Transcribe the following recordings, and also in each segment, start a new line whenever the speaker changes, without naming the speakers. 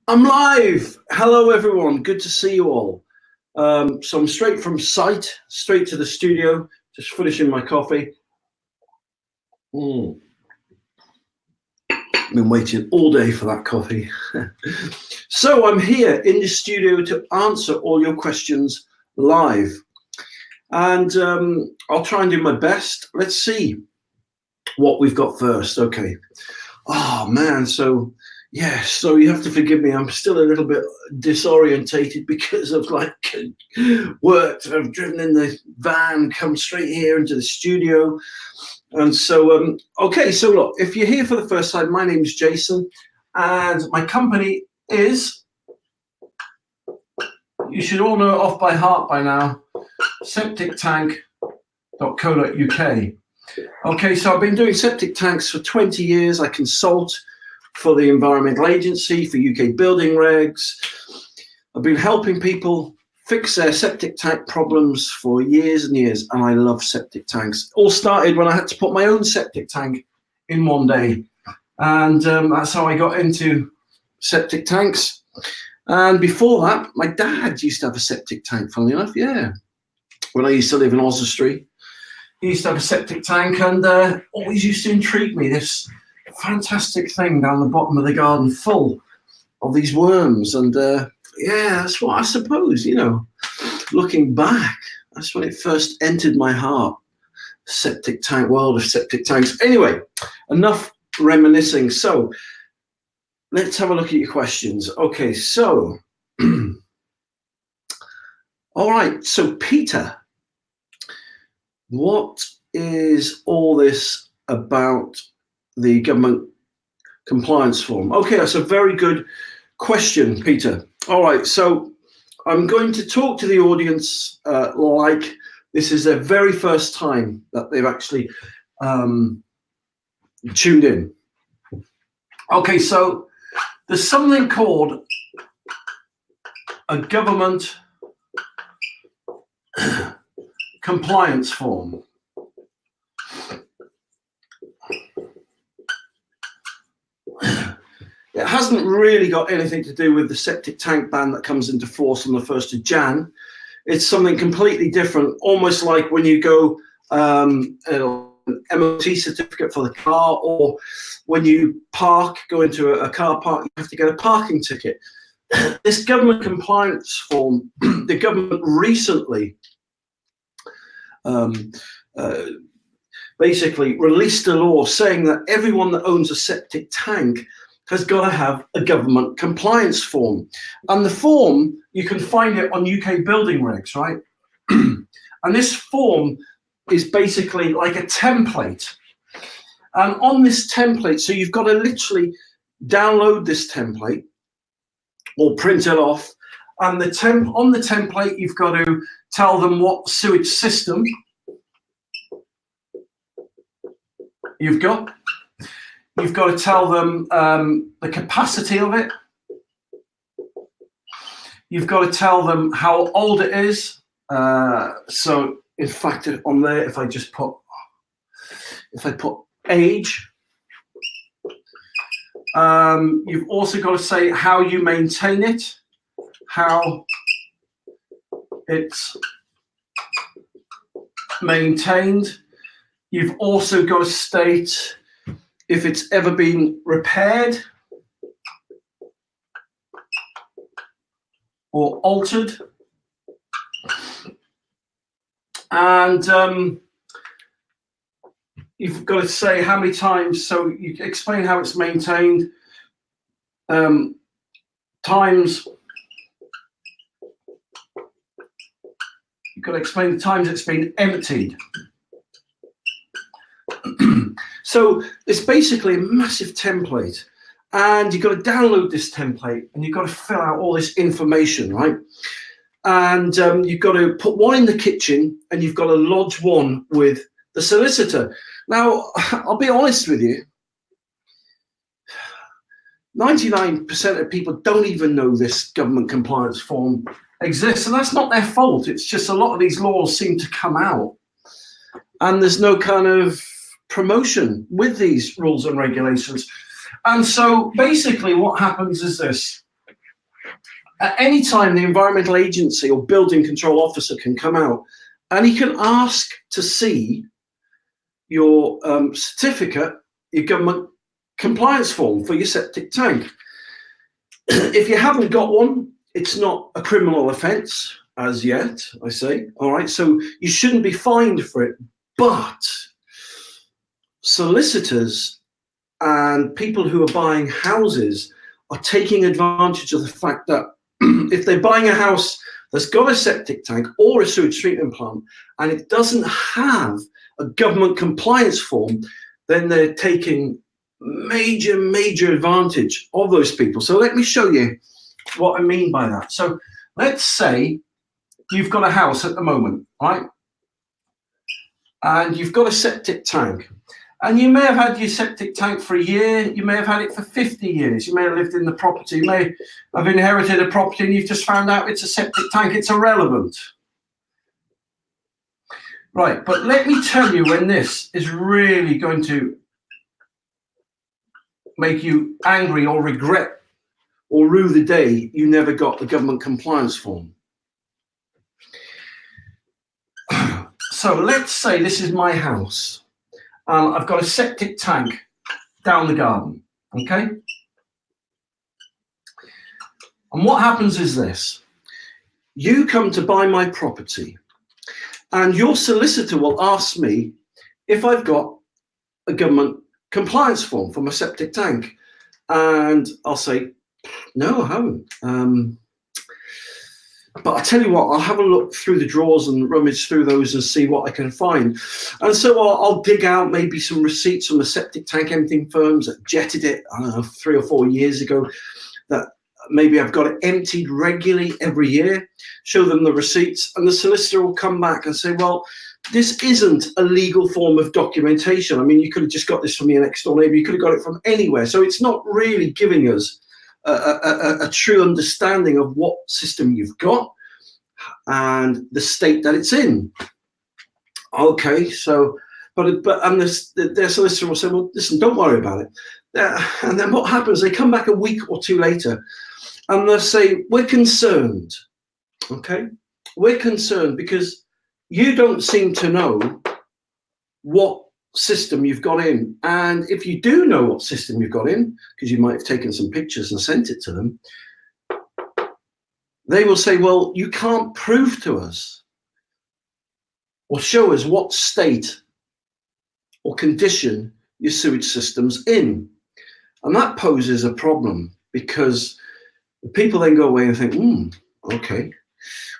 I'm live. Hello, everyone. Good to see you all. So I'm straight from site, straight to the studio, just finishing my coffee. Been waiting all day for that coffee. So I'm here in the studio to answer all your questions live. And I'll try and do my best. Let's see what we've got first. Okay. Oh, man. So you have to forgive me. I'm still a little bit disorientated because I've worked. I've driven in the van, come straight here into the studio. And so, okay, so look, if you're here for the first time, my name's Jason and my company is, you should all know it off by heart by now, septictank.co.uk. Okay, so I've been doing septic tanks for 20 years. I consult for the Environmental Agency, for UK building regs. I've been helping people fix their septic tank problems for years and years, and I love septic tanks. All started when I had to put my own septic tank in one day, and that's how I got into septic tanks. And before that, my dad used to have a septic tank, funnily enough, yeah. When I used to live in Oswestry, he used to have a septic tank, and always used to intrigue me, this fantastic thing down the bottom of the garden full of these worms. And yeah, that's what I suppose, you know, looking back, that's when it first entered my heart, septic tank, world of septic tanks. Anyway, enough reminiscing. So let's have a look at your questions. Okay, so all right, so Peter, what is all this about the government compliance form? Okay, that's a very good question, Peter. All right, so I'm going to talk to the audience like this is their very first time that they've actually tuned in. Okay, so there's something called a government compliance form. It hasn't really got anything to do with the septic tank ban that comes into force on the 1st of Jan. It's something completely different, almost like when you go an MOT certificate for the car, or when you go into a car park, you have to get a parking ticket. This government compliance form, the government recently basically released a law saying that everyone that owns a septic tank has got to have a government compliance form. And the form, you can find it on UK building regs, right? And this form is basically like a template. And on this template, so you've got to literally download this template or print it off. And on the template, you've got to tell them what sewage system you've got. You've got to tell them the capacity of it. You've got to tell them how old it is. So in fact, on there, if I put age, you've also got to say how you maintain it, how it's maintained. You've also got to state if it's ever been repaired or altered. And you've got to say how many times, so you explain how it's maintained, times, you've got to explain the times it's been emptied. So it's basically a massive template, and you've got to download this template, and you've got to fill out all this information, right? And you've got to put one in the kitchen, and you've got to lodge one with the solicitor. Now, I'll be honest with you, 99% of people don't even know this government compliance form exists, and that's not their fault. It's just a lot of these laws seem to come out, and there's no kind of promotion with these rules and regulations. And so basically what happens is this. At any time, the environmental agency or building control officer can come out and he can ask to see your certificate, your government compliance form for your septic tank. If you haven't got one, it's not a criminal offence as yet, I say. All right, so you shouldn't be fined for it. But solicitors and people who are buying houses are taking advantage of the fact that if they're buying a house that's got a septic tank or a sewage treatment plant and it doesn't have a government compliance form, then they're taking major advantage of those people. So let me show you what I mean by that. So let's say you've got a house at the moment, right? And you've got a septic tank. And you may have had your septic tank for a year, you may have had it for 50 years, you may have lived in the property, you may have inherited a property and you've just found out it's a septic tank, it's irrelevant. Right, but let me tell you when this is really going to make you angry or regret or rue the day you never got the government compliance form. So let's say this is my house. I've got a septic tank down the garden, okay? And what happens is this. You come to buy my property and your solicitor will ask me if I've got a government compliance form for my septic tank. And I'll say, no, I haven't. But I'll tell you what, I'll have a look through the drawers and rummage through those and see what I can find. And so I'll dig out maybe some receipts from the septic tank emptying firms that jetted it, I don't know, 3 or 4 years ago, that maybe I've got it emptied regularly every year, show them the receipts, and the solicitor will come back and say, well, this isn't a legal form of documentation. I mean, you could have just got this from your next door neighbour, you could have got it from anywhere. So it's not really giving us a true understanding of what system you've got and the state that it's in. Okay, so, their solicitor will say, well, listen, don't worry about it. And then what happens, they come back a week or two later and they'll say, we're concerned, okay? We're concerned because you don't seem to know what system you've got in. And if you do know what system you've got in, because you might have taken some pictures and sent it to them, they will say, well, you can't prove to us or show us what state or condition your sewage system's in. And that poses a problem because people then go away and think, okay,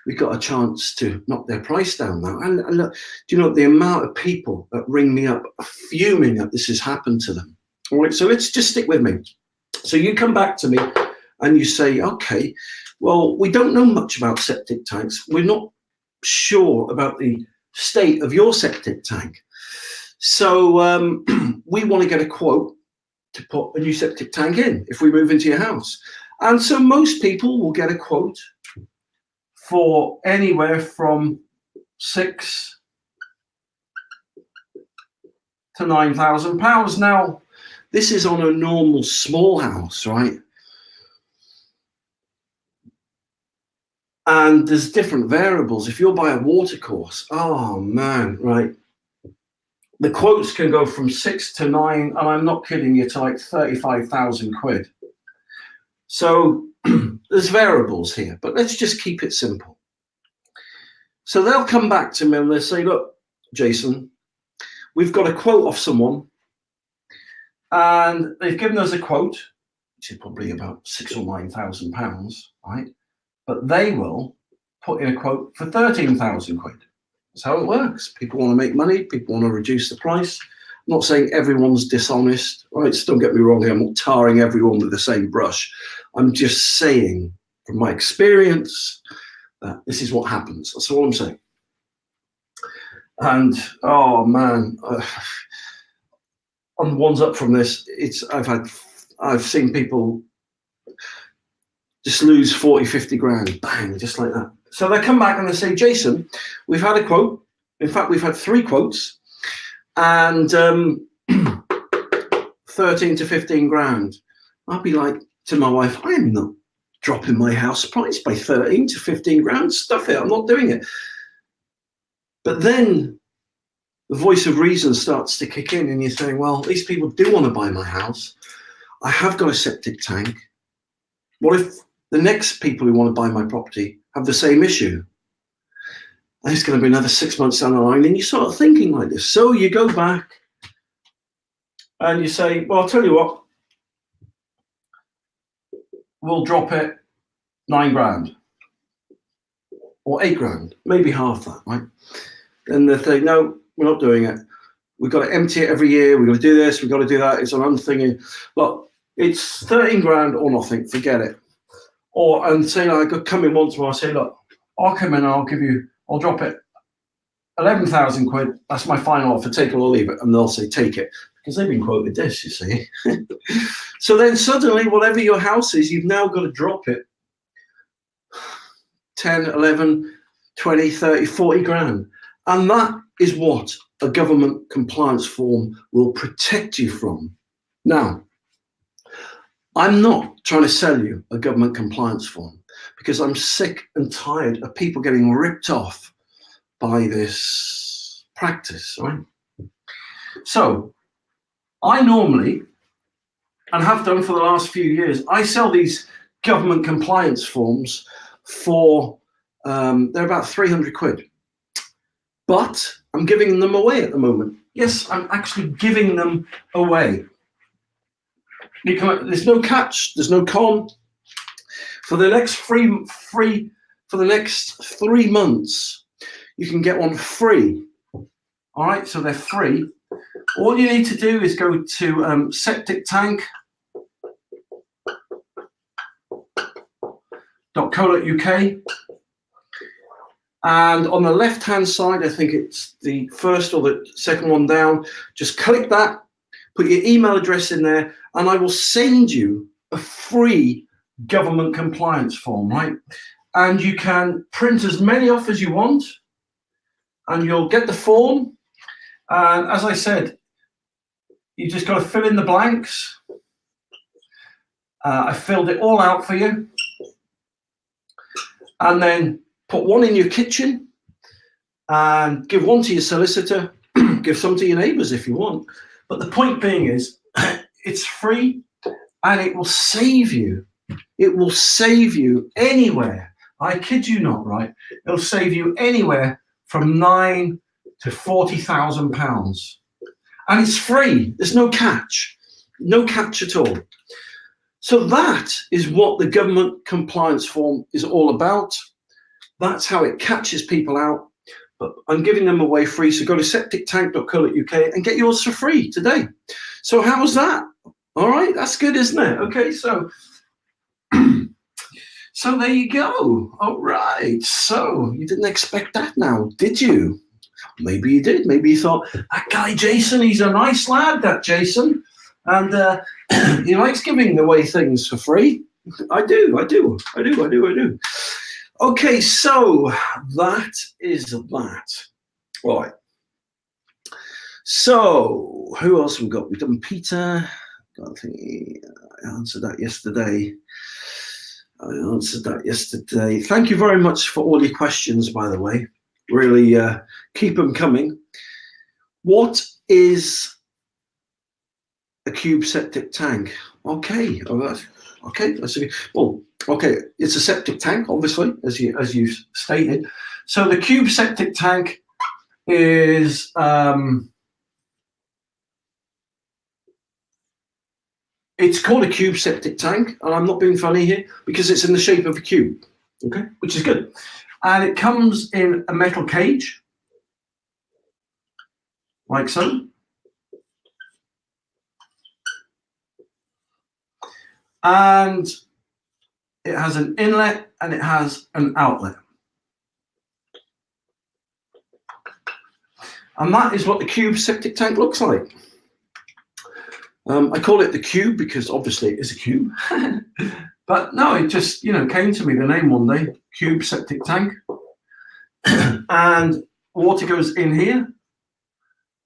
we got a chance to knock their price down now. And look, do you know the amount of people that ring me up fuming that this has happened to them? All right, so let's just stick with me. So you come back to me and you say, okay, well, we don't know much about septic tanks. We're not sure about the state of your septic tank. So we want to get a quote to put a new septic tank in if we move into your house. And so most people will get a quote for anywhere from £6,000 to £9,000. Now, this is on a normal small house, right? And there's different variables. If you're by a watercourse, oh man, right? The quotes can go from 6 to 9, and I'm not kidding you, to like 35,000 quid. So there's variables here, but let's just keep it simple. So they'll come back to me and they'll say, look, Jason, we've got a quote off someone and they've given us a quote, which is probably about £6,000 or £9,000, right? But they will put in a quote for 13,000 quid. That's how it works. People want to make money. People want to reduce the price. I'm not saying everyone's dishonest, right? So don't get me wrong here. I'm not tarring everyone with the same brush. I'm just saying from my experience that this is what happens. That's all I'm saying. And oh man, on ones up from this, I've seen people just lose 40, 50 grand, bang, just like that. So they come back and they say, Jason, we've had a quote. In fact, we've had 3 quotes and 13 to 15 grand. I'll be like to my wife, I'm not dropping my house price by 13 to 15 grand. Stuff it, I'm not doing it. But then the voice of reason starts to kick in and you're saying, well, these people do want to buy my house. I have got a septic tank. What if the next people who want to buy my property have the same issue? And it's going to be another 6 months down the line, and you start thinking like this. So you go back and you say, well, I'll tell you what, we'll drop it 9 grand or 8 grand, maybe half that, right? And they think, no, we're not doing it. We've got to empty it every year. We've got to do this. We've got to do that. It's an unthinking. Look, it's 13 grand or nothing. Forget it. Or, and say, like, I could come in once more. I say, look, I'll come in and I'll drop it 11,000 quid. That's my final offer. Take it or leave it. And they'll say, take it. Because they've been quoted this, you see. So then suddenly, whatever your house is, you've now got to drop it 10, 11, 20, 30, 40 grand. And that is what a government compliance form will protect you from. Now, I'm not trying to sell you a government compliance form because I'm sick and tired of people getting ripped off by this practice, right? So I normally, and have done for the last few years, I sell these government compliance forms for, they're about 300 quid. But I'm giving them away at the moment. Yes, I'm actually giving them away. There's no catch, there's no con. For the next for the next 3 months, you can get one free. All right, so they're free. All you need to do is go to septictank.co.uk. And on the left-hand side, I think it's the first or the second one down, just click that, put your email address in there, and I will send you a free government compliance form, right? And you can print as many off as you want, and you'll get the form. And as I said, you just got to fill in the blanks. I filled it all out for you. And then put one in your kitchen and give one to your solicitor, give some to your neighbours if you want. But the point being is, it's free and it will save you. It will save you anywhere. I kid you not, right? It'll save you anywhere from £9,000 to £40,000. And it's free. There's no catch. No catch at all. So that is what the government compliance form is all about. That's how it catches people out. But I'm giving them away free. So go to septictank.co.uk and get yours for free today. So how was that? All right, that's good, isn't it? Okay, so so there you go. All right. So you didn't expect that now, did you? Maybe you did. Maybe you thought, that guy Jason, he's a nice lad, that Jason. And he likes giving away things for free. I do. Okay, so that is that. Right. So who else have we got? We've done Peter. I think I answered that yesterday. Thank you very much for all your questions, by the way. Really keep them coming. What is a cube septic tank? Okay, all right. Okay, that's a, well, okay, it's a septic tank, obviously, as you stated. So the cube septic tank is it's called a cube septic tank, and I'm not being funny here because it's in the shape of a cube, okay, which is good. And it comes in a metal cage, like so. And it has an inlet and it has an outlet. And that is what the cube septic tank looks like. I call it the cube because obviously it is a cube. But no, it just, came to me, the name one day, cube septic tank. And water goes in here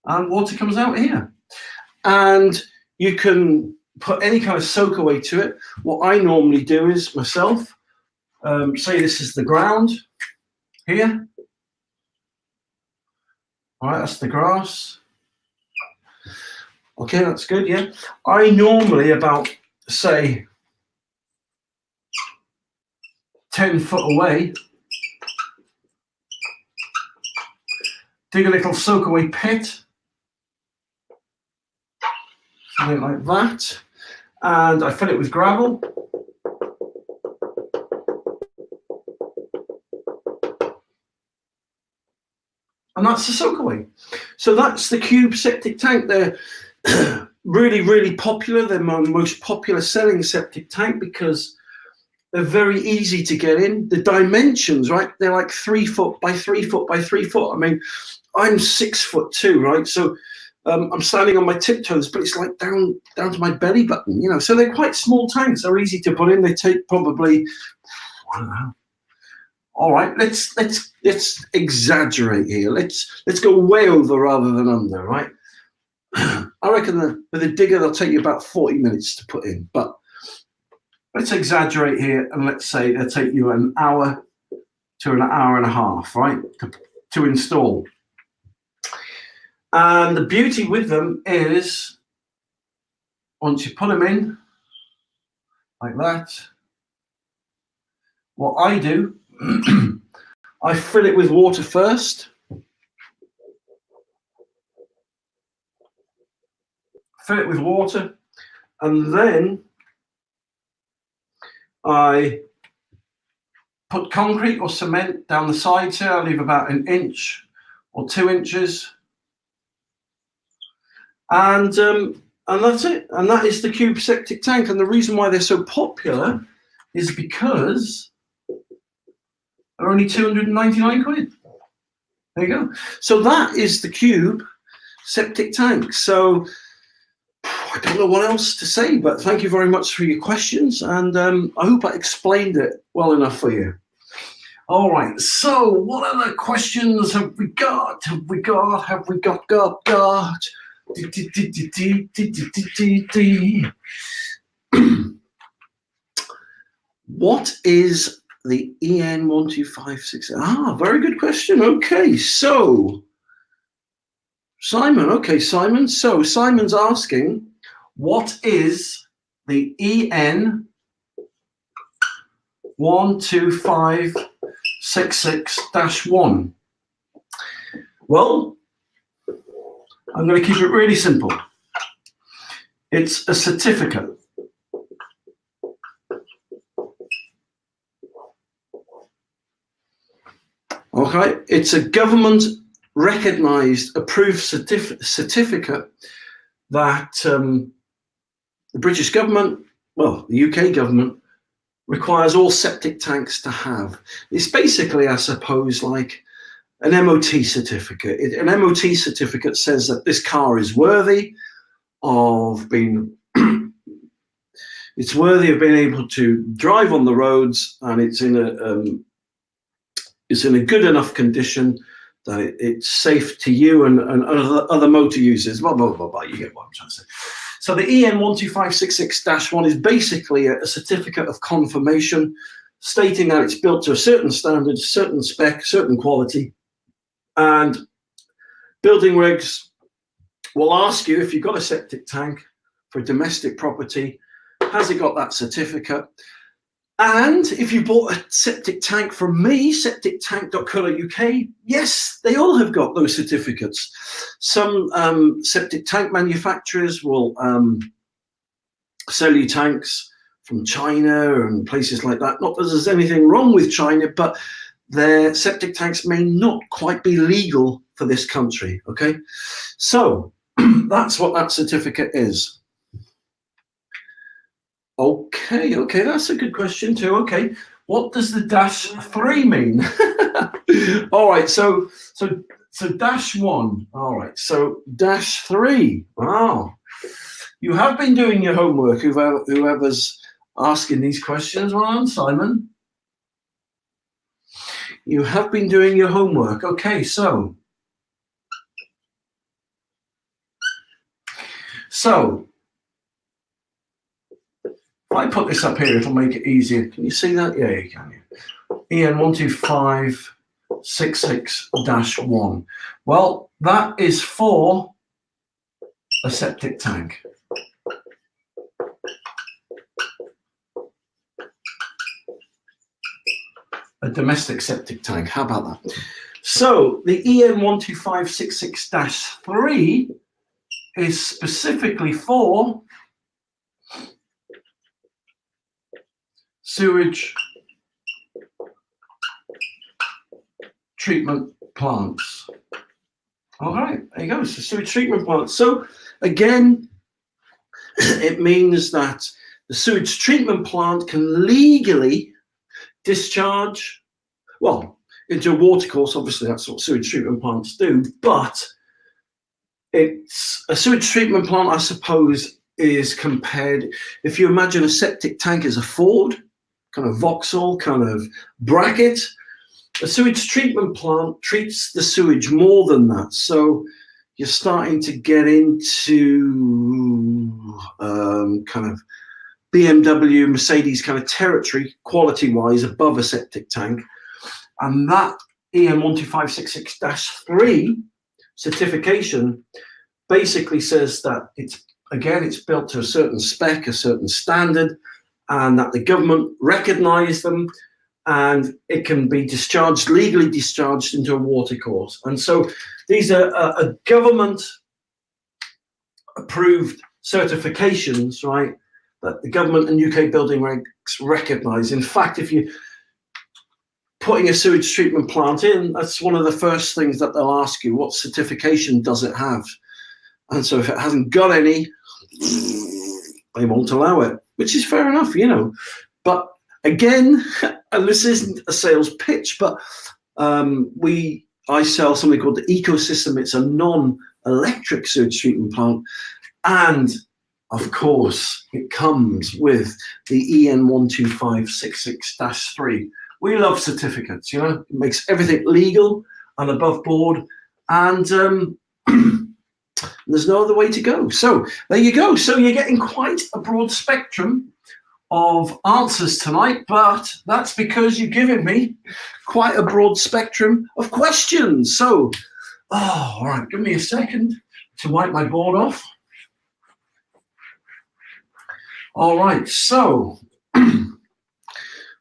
and water comes out here. And you can put any kind of soak away to it, what I normally do is myself, say this is the ground here. All right, that's the grass. Okay, that's good, yeah. I normally about, say, 10 foot away, dig a little soak away pit, something like that, and I fill it with gravel. And that's the soak away. So that's the Cube septic tank. They're really, really popular. They're my most popular selling septic tank because they're very easy to get in. The dimensions, right? They're like 3 foot by 3 foot by 3 foot. I mean, I'm 6'2", right? So I'm standing on my tiptoes, but it's like down to my belly button, you know. So they're quite small tanks. They're easy to put in. They take probably, I don't know. All right, let's exaggerate here. Let's go way over rather than under, right? I reckon with a digger they'll take you about 40 minutes to put in, but let's exaggerate here and let's say they'll take you an hour to an hour and a half, right, to install. And the beauty with them is once you put them in like that, what I do, I fill it with water first. Fill it with water, and then I put concrete or cement down the sides here. I leave about 1 inch or 2 inches, and that's it. And that is the Cube septic tank. And the reason why they're so popular is because they're only 299 quid. There you go. So that is the Cube septic tank. So I don't know what else to say, but thank you very much for your questions, and I hope I explained it well enough for you. All right, so what other questions have we got? What is the EN12566? Ah, very good question. Okay, so Simon. Okay, Simon. So Simon's asking, what is the EN12566-1? Well, I'm going to keep it really simple. It's a certificate. Okay, it's a government recognized, approved certificate that the British government, well, the UK government, requires all septic tanks to have. It's basically, I suppose, like an MOT certificate. An MOT certificate says that this car is worthy of being, it's worthy of being able to drive on the roads, and it's in a good enough condition that it's safe to you and other motor users, blah, blah, blah, blah. You get what I'm trying to say. So the EN12566-1 is basically a certificate of confirmation stating that it's built to a certain standard, certain spec, certain quality. And building regs will ask you, if you've got a septic tank for a domestic property, has it got that certificate? And if you bought a septic tank from me, septictank.co.uk, yes, they all have got those certificates. Some septic tank manufacturers will sell you tanks from China and places like that. Not that there's anything wrong with China, but their septic tanks may not quite be legal for this country, okay? So that's what that certificate is. Okay, that's a good question too. Okay, what does the -3 mean? All right, so -1. All right, so -3. Wow, you have been doing your homework. Whoever's asking these questions, well done, Simon. You have been doing your homework. Okay, so If I put this up here, it'll make it easier. Can you see that? Yeah, you can. EN 12566-1. Well, that is for a septic tank. A domestic septic tank. How about that? So the EN 12566-3 is specifically for sewage treatment plants. All right, there you go. So sewage treatment plants. So again, it means that the sewage treatment plant can legally discharge, well, into a watercourse. Obviously, that's what sewage treatment plants do. But it's a sewage treatment plant, I suppose, is compared. If you imagine a septic tank as a Ford, kind of Vauxhall, kind of bracket. A sewage treatment plant treats the sewage more than that. So you're starting to get into kind of BMW, Mercedes kind of territory, quality-wise, above a septic tank. And that EN 12566-3 certification basically says that it's built to a certain spec, a certain standard, and that the government recognize them, and it can be discharged, legally discharged into a watercourse. And so these are a government approved certifications, right, that the government and UK building regs recognize. In fact, if you're putting a sewage treatment plant in, that's one of the first things that they'll ask you: what certification does it have? And so if it hasn't got any, they won't allow it, which is fair enough, you know. But again, and this isn't a sales pitch, but I sell something called the Ecosystem. It's a non-electric sewage treatment plant, and of course, it comes with the EN 12566-3. We love certificates, you know. It makes everything legal and above board, and there's no other way to go. So there you go. So you're getting quite a broad spectrum of answers tonight, but that's because you've given me quite a broad spectrum of questions. So, all right, give me a second to wipe my board off. All right, so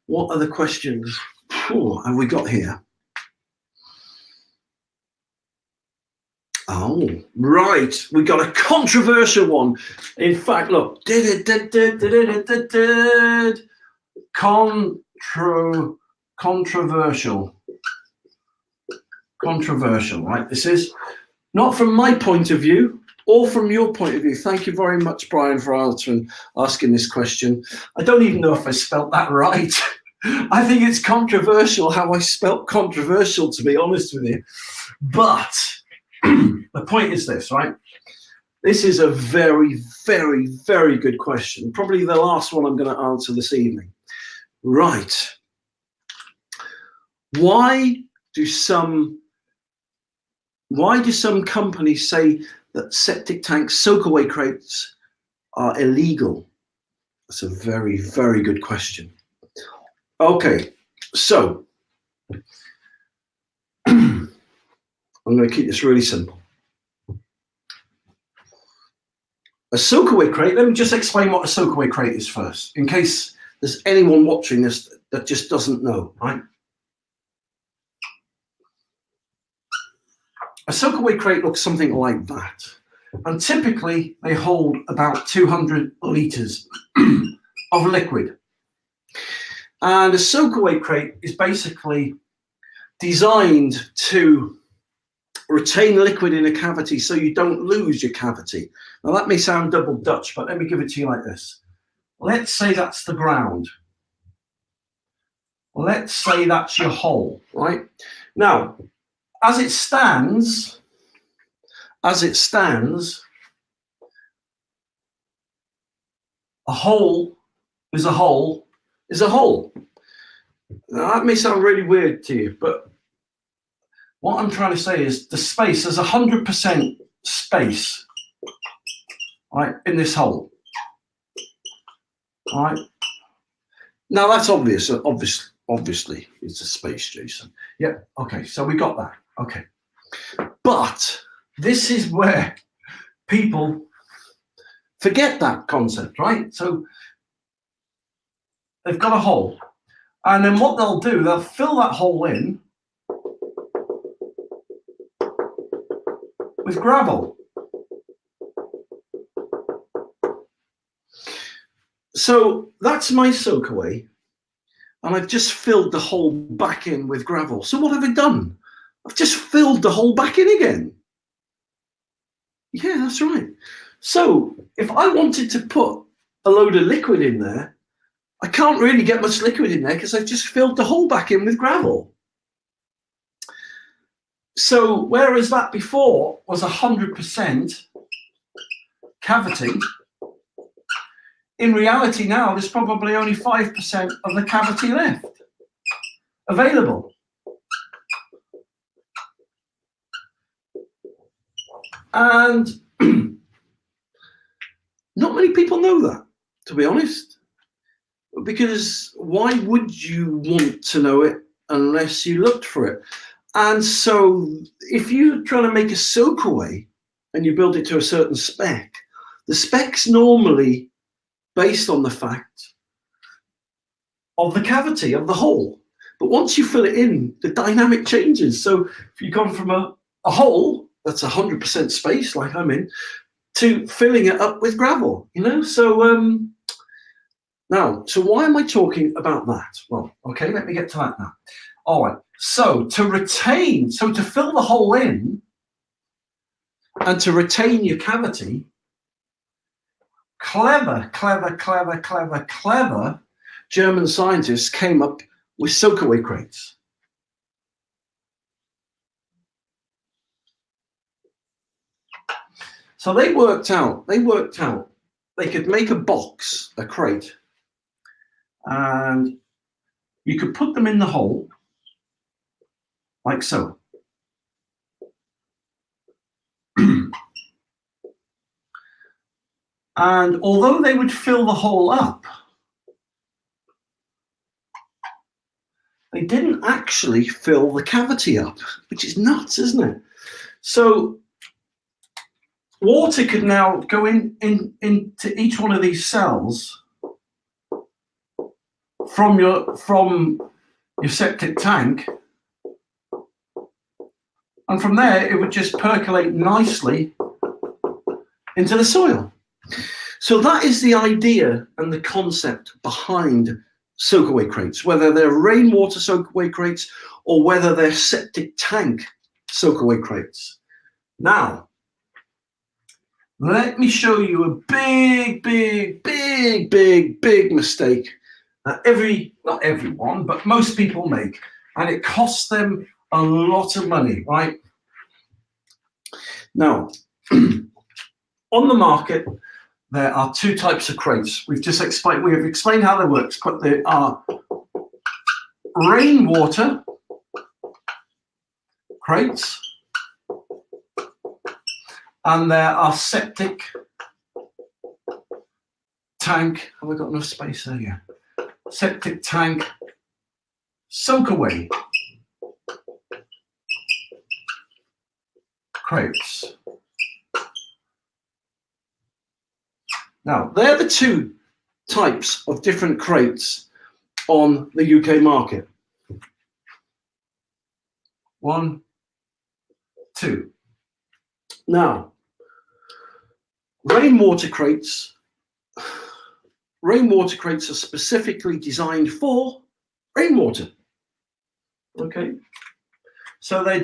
what are the questions have we got here? Oh, right, we got a controversial one. In fact, look, controversial, right? This is not from my point of view or from your point of view. Thank you very much, Brian, for asking this question. I don't even know if I spelt that right. I think it's controversial how I spelt controversial, to be honest with you. But the point is this, right? This is a very, very, very good question. Probably the last one I'm going to answer this evening. Right. Why do some companies say that septic tank soak-away crates are illegal? That's a very, very good question. Okay, so I'm going to keep this really simple. A soak-away crate, let me just explain what a soak-away crate is first, in case there's anyone watching this that just doesn't know, right? A soak-away crate looks something like that. And typically, they hold about 200 litres of liquid. And a soak-away crate is basically designed to retain liquid in a cavity so you don't lose your cavity. Now, that may sound double Dutch, but let me give it to you like this. Let's say that's the ground. Let's say that's your hole, right? Now, as it stands, a hole is a hole is a hole. Now, that may sound really weird to you, but what I'm trying to say is the space, there's 100% space, right, in this hole. All right. Now that's obvious. Obviously, it's a space, Jason. Yeah. Okay. So we got that. Okay. But this is where people forget that concept, right? So they've got a hole, and then what they'll do, they'll fill that hole in with gravel. So that's my soakaway, and I've just filled the hole back in with gravel. So what have I done? I've just filled the hole back in again. Yeah, that's right. So if I wanted to put a load of liquid in there, I can't really get much liquid in there because I've just filled the hole back in with gravel. So whereas that before was 100% cavity, in reality now there's probably only 5% of the cavity left available. And not many people know that, to be honest, because why would you want to know it unless you looked for it? And so if you're trying to make a soakaway and you build it to a certain spec, the spec's normally based on the fact of the cavity of the hole. But once you fill it in, the dynamic changes. So if you come from a hole that's 100% space, like I'm in, to filling it up with gravel, you know? So now, so why am I talking about that? Well, okay, let me get to that now. All right, so to fill the hole in and to retain your cavity, clever German scientists came up with soakaway crates. So they worked out they could make a box, a crate, and you could put them in the hole like so. And although they would fill the hole up, they didn't actually fill the cavity up, which is nuts, isn't it? So water could now go into each one of these cells from your septic tank, and from there it would just percolate nicely into the soil. So that is the idea and the concept behind soakaway crates, whether they're rainwater soakaway crates or whether they're septic tank soakaway crates. Now, let me show you a big mistake that not everyone, but most people make, and it costs them a lot of money, right? Now, on the market, there are two types of crates. We have explained how they work, but there are rainwater crates and there are septic tank. Have I got enough space there? Yeah. Septic tank soakaway crates. Now, they're the two types of different crates on the UK market. 1, 2. Now, rainwater crates are specifically designed for rainwater. Okay, so they're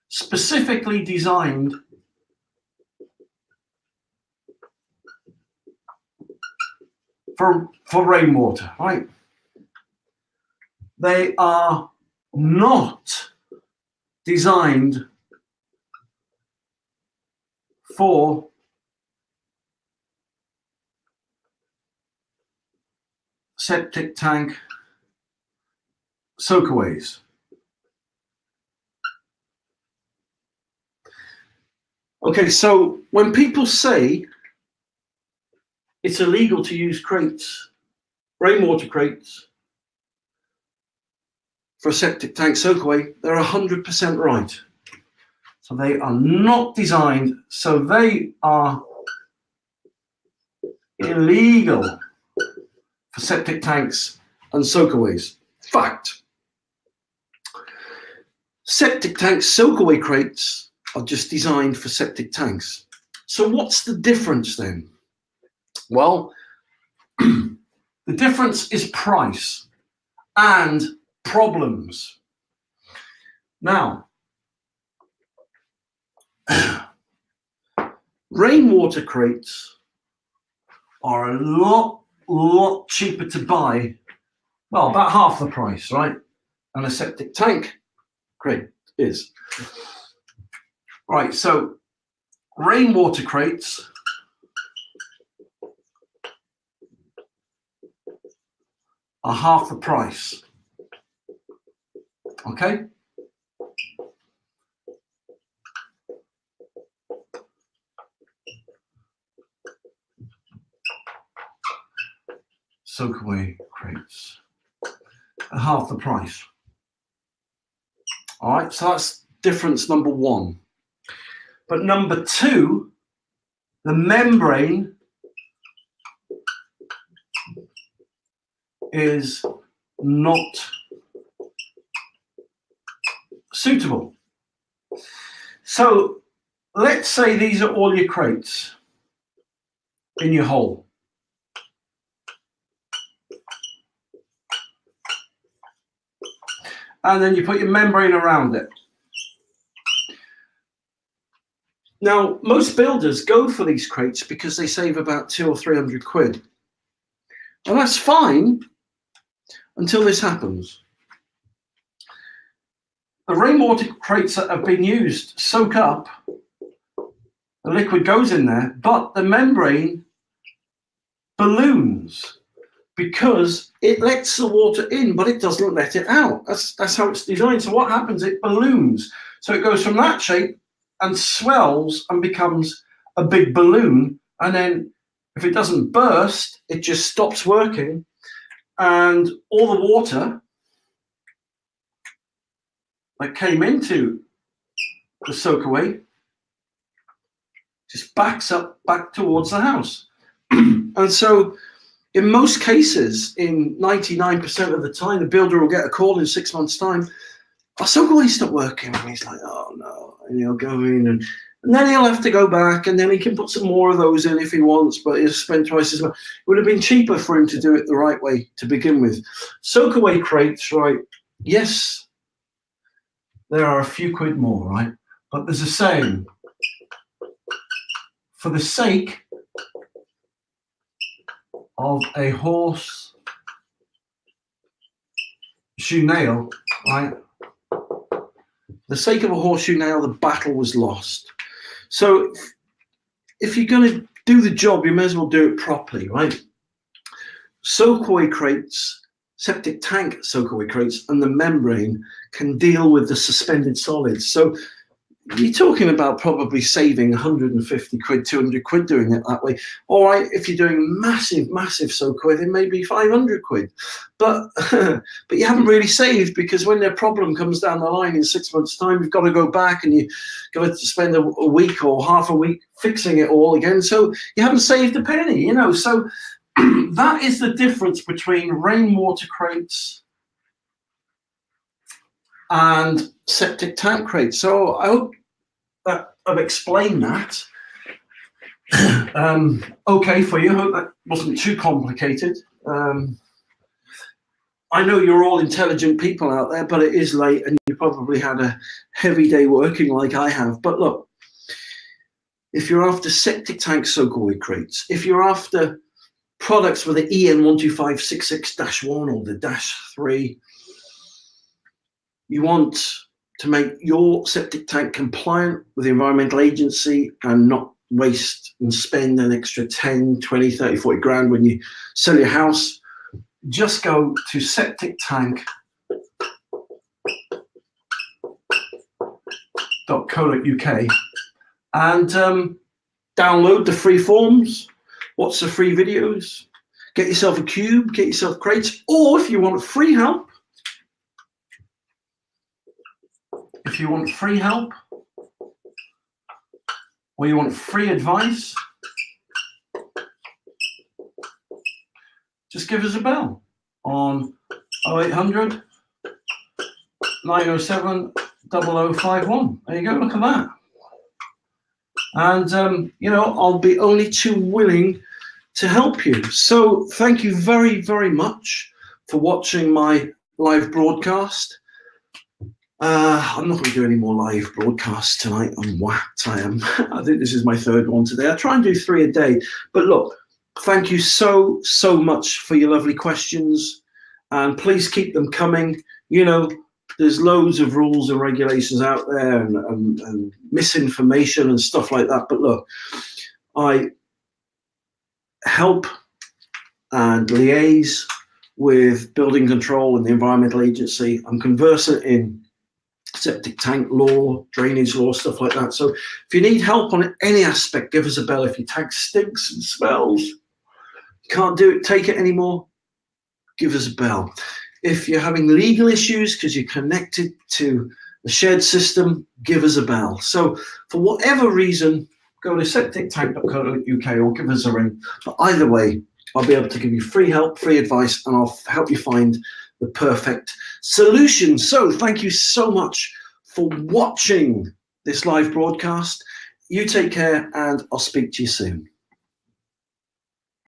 specifically designed for rainwater, right? They are not designed for septic tank soakaways. Okay, so when people say it's illegal to use crates, rainwater crates, for a septic tank soakaway. They're 100% right. So they are not designed, so they are illegal for septic tanks and soakaways. Fact. Septic tank soakaway crates are just designed for septic tanks. So what's the difference then? Well, the difference is price and problems. Now, rainwater crates are a lot cheaper to buy, well, about half the price, right? And a septic tank crate is. Right, so rainwater crates are half the price. Okay? Soakaway crates are half the price. All right, so that's difference number one. But number two, the membrane is not suitable. So let's say these are all your crates in your hole. And then you put your membrane around it. Now, most builders go for these crates because they save about 200 or 300 quid. And that's fine until this happens. The rainwater crates that have been used soak up, the liquid goes in there, but the membrane balloons because it lets the water in, but it doesn't let it out. That's how it's designed. So what happens? It balloons. So it goes from that shape and swells and becomes a big balloon. And then if it doesn't burst, it just stops working. And all the water that came into the soakaway just backs up back towards the house. And so in most cases, in 99% of the time, the builder will get a call in 6 months' time. Our soakaway's not working. And he's like, oh no. And he'll go in and then he'll have to go back and then he can put some more of those in if he wants, but he'll spend twice as much. It would have been cheaper for him to do it the right way to begin with. Soakaway crates, right? Yes, there are a few quid more, right? But there's a saying, for the sake of a horseshoe nail, right? The sake of a horseshoe nail, the battle was lost. So if you're going to do the job, you may as well do it properly, right? Soakaway crates, septic tank soakaway crates, and the membrane can deal with the suspended solids. So you're talking about probably saving 150 quid, 200 quid doing it that way. All right, if you're doing massive soakaway, then maybe 500 quid. But but you haven't really saved, because when their problem comes down the line in 6 months' time, you've got to go back and you've got to spend a week or half a week fixing it all again. So you haven't saved a penny, you know. So that is the difference between rainwater crates and septic tank crates. So I hope that I've explained that okay for you. I hope that wasn't too complicated. I know you're all intelligent people out there, but it is late and you probably had a heavy day working like I have. But look, if you're after septic tank soakaway crates, if you're after products with the EN12566-1 or the -3, you want to make your septic tank compliant with the environmental agency and not waste and spend an extra 10, 20, 30, 40 grand when you sell your house, just go to septictank.co.uk and download the free forms. What's the free videos? Get yourself a cube, get yourself crates, or if you want free help, or you want free advice, just give us a bell on 0800 907 0051. There you go, look at that. And, you know, I'll be only too willing to help you. So thank you very, very much for watching my live broadcast. I'm not going to do any more live broadcasts tonight. I'm whacked, I am. I think this is my third one today. I try and do 3 a day. But look, thank you so, so much for your lovely questions. And please keep them coming. You know, there's loads of rules and regulations out there and misinformation and stuff like that. But look, I help and liaise with building control and the Environmental Agency. I'm conversant in septic tank law, drainage law, stuff like that. So if you need help on any aspect, give us a bell. If your tank stinks and smells, can't do it, take it anymore, give us a bell. If you're having legal issues because you're connected to the shared system, give us a bell. So for whatever reason, go to septictank.co.uk or give us a ring. But either way, I'll be able to give you free help, free advice, and I'll help you find the perfect solution. So thank you so much for watching this live broadcast. You take care, and I'll speak to you soon.